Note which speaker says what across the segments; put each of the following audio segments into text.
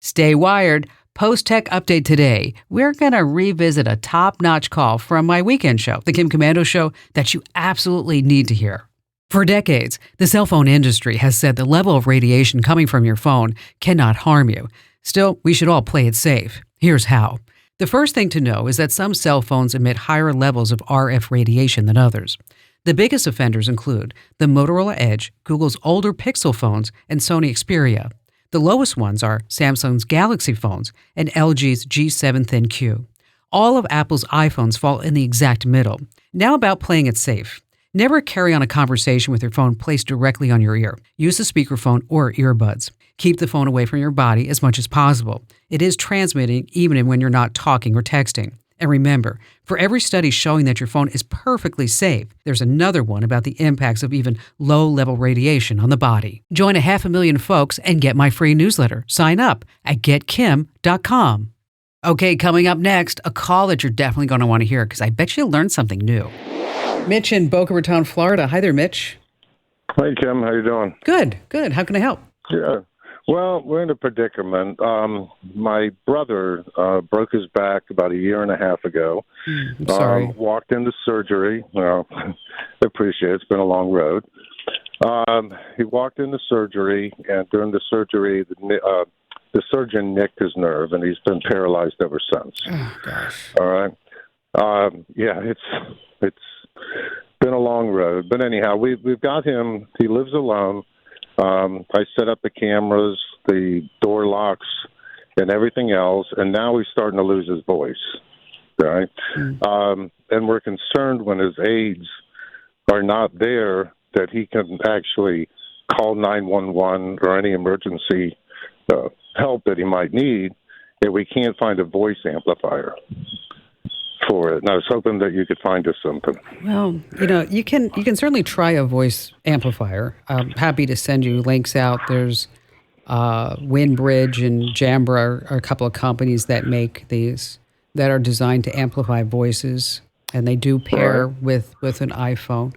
Speaker 1: Stay wired. Post Tech Update today. We're going to revisit a top-notch call from my weekend show, The Kim Komando Show, that you absolutely need to hear. For decades, the cell phone industry has said the level of radiation coming from your phone cannot harm you. Still, we should all play it safe. Here's how. The first thing to know is that some cell phones emit higher levels of RF radiation than others. The biggest offenders include the Motorola Edge, Google's older Pixel phones, and Sony Xperia. The lowest ones are Samsung's Galaxy phones and LG's G7 ThinQ. All of Apple's iPhones fall in the exact middle. Now about playing it safe. Never carry on a conversation with your phone placed directly on your ear. Use a speakerphone or earbuds. Keep the phone away from your body as much as possible. It is transmitting even when you're not talking or texting. And remember, for every study showing that your phone is perfectly safe, there's another one about the impacts of even low-level radiation on the body. Join 500,000 folks and get my free newsletter. Sign up at getkim.com. Okay, coming up next, a call that you're definitely going to want to hear because I bet you'll learn something new. Mitch in Boca Raton, Florida. Hi there, Mitch.
Speaker 2: Hey, Kim. How you doing?
Speaker 1: Good, good. How can I help?
Speaker 2: Yeah. Well, we're in a predicament. My brother broke his back about a year and a half ago.
Speaker 1: I'm sorry.
Speaker 2: Walked into surgery. Well, I appreciate it. It's been a long road. He walked into surgery, and during the surgery, the surgeon nicked his nerve, and he's been paralyzed ever since.
Speaker 1: Oh, gosh.
Speaker 2: All right. Yeah, it's been a long road. But anyhow, we've got him. He lives alone. I set up the cameras, the door locks, and everything else, and now he's starting to lose his voice, right? And we're concerned when his aides are not there that he can actually call 911 or any emergency help that he might need, that we can't find a voice amplifier for it. And I was hoping that you could find us something.
Speaker 1: Well, you can certainly try a voice amplifier. I'm happy to send you links out. There's Windbridge and Jambra are a couple of companies that make these that are designed to amplify voices, and they do pair with an iPhone.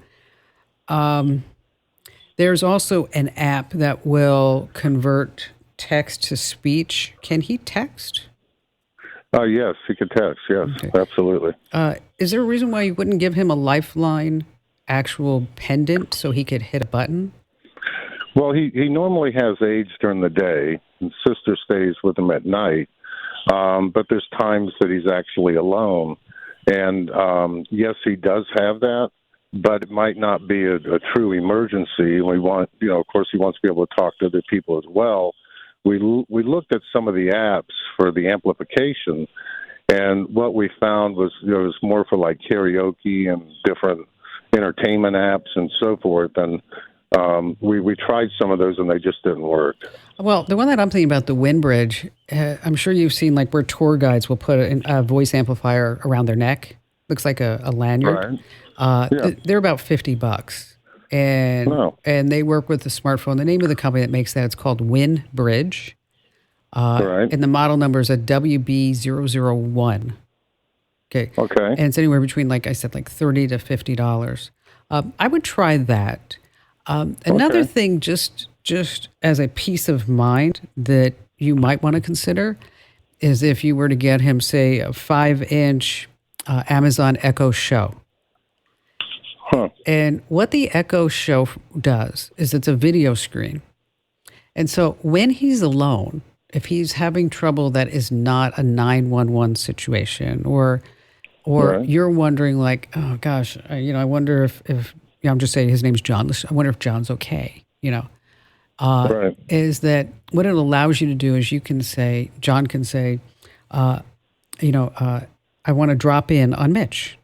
Speaker 1: There's also an app that will convert text to speech. Can he text?
Speaker 2: Yes, he could text. Yes, okay. Absolutely.
Speaker 1: Is there a reason why you wouldn't give him a Lifeline actual pendant so he could hit a button?
Speaker 2: Well, he normally has aides during the day, and sister stays with him at night. But there's times that he's actually alone. And yes, he does have that, but it might not be a true emergency. We want, of course, he wants to be able to talk to other people as well. We looked at some of the apps for the amplification, and what we found was it was more for like karaoke and different entertainment apps and so forth. And we tried some of those, and they just didn't work.
Speaker 1: Well, the one that I'm thinking about, the Windbridge, I'm sure you've seen like where tour guides will put a voice amplifier around their neck. Looks like a lanyard. Right. They're about $50. And they work with the smartphone. The name of the company that makes that, it's called Windbridge. And the model number is a WB001. Okay. And it's anywhere between, like I said, like $30 to $50. I would try that. Another thing, just as a peace of mind that you might want to consider is if you were to get him, say, a 5-inch Amazon Echo Show. And what the Echo Show does is it's a video screen. And so when he's alone, if he's having trouble that is not a 911 situation, or you're wondering like, oh gosh, I wonder if I'm just saying his name's John. I wonder if John's okay, is that what it allows you to do is John can say, I want to drop in on Mitch.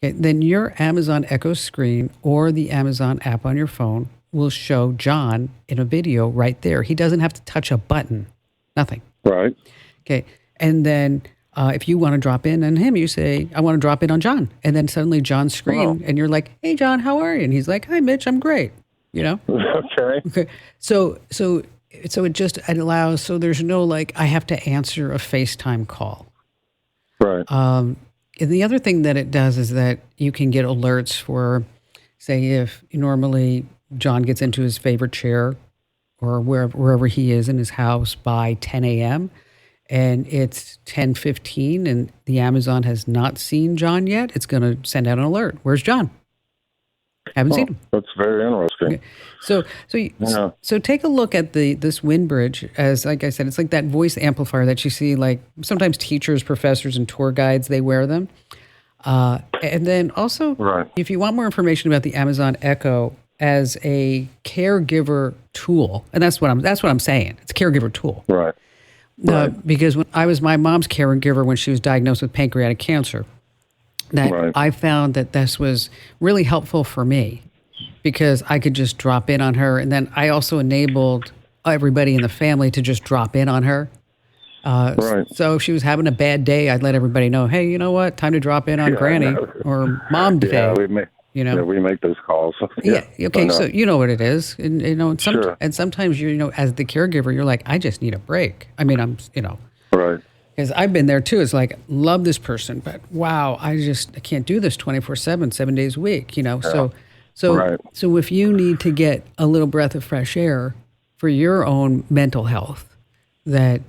Speaker 1: Okay, then your Amazon Echo screen or the Amazon app on your phone will show John in a video right there. He doesn't have to touch a button, nothing.
Speaker 2: Right.
Speaker 1: Okay, and then if you want to drop in on him, you say, I want to drop in on John. And then suddenly John's screen, and you're like, hey, John, how are you? And he's like, hi, Mitch, I'm great, Okay. So it allows, so there's no like, I have to answer a FaceTime call.
Speaker 2: Right.
Speaker 1: And the other thing that it does is that you can get alerts for, say, if normally John gets into his favorite chair or wherever he is in his house by 10 a.m. and it's 10:15 and the Amazon has not seen John yet, it's going to send out an alert. Where's John? Haven't seen him.
Speaker 2: That's very interesting.
Speaker 1: Okay. So take a look at this WindBridge as, like I said, it's like that voice amplifier that you see, like sometimes teachers, professors, and tour guides, they wear them. And then also, if you want more information about the Amazon Echo as a caregiver tool, and that's what I'm saying, it's a caregiver tool.
Speaker 2: Right.
Speaker 1: Because when I was my mom's caregiver when she was diagnosed with pancreatic cancer, that I found that this was really helpful for me because I could just drop in on her. And then I also enabled everybody in the family to just drop in on her. So if she was having a bad day, I'd let everybody know, hey, you know what? Time to drop in on Granny or Mom today.
Speaker 2: We make those calls.
Speaker 1: Okay. So you know what it is. And, and sometimes, as the caregiver, you're like, I just need a break. I mean,
Speaker 2: Right.
Speaker 1: Because I've been there too. It's like, love this person, but wow, I can't do this 24/7, 7 days a week, So if you need to get a little breath of fresh air for your own mental health, that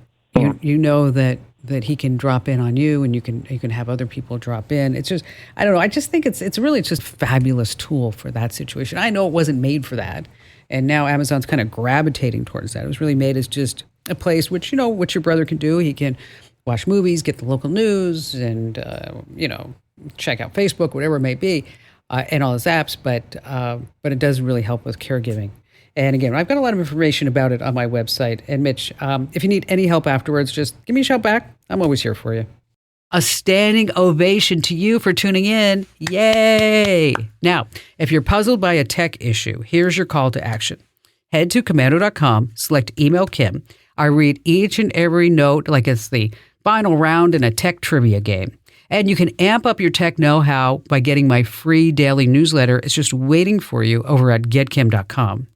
Speaker 1: you know that he can drop in on you, and you can have other people drop in. It's just, I don't know. I just think it's really just a fabulous tool for that situation. I know it wasn't made for that, and now Amazon's kind of gravitating towards that. It was really made as just a place which what your brother can do. He can watch movies, get the local news, and check out Facebook, whatever it may be, and all his apps. But it does really help with caregiving. And again, I've got a lot of information about it on my website. And Mitch, if you need any help afterwards, just give me a shout back. I'm always here for you. A standing ovation to you for tuning in. Yay! Now, if you're puzzled by a tech issue, here's your call to action. Head to Komando.com, select Email Kim. I read each and every note like it's the final round in a tech trivia game. And you can amp up your tech know-how by getting my free daily newsletter. It's just waiting for you over at GetKim.com.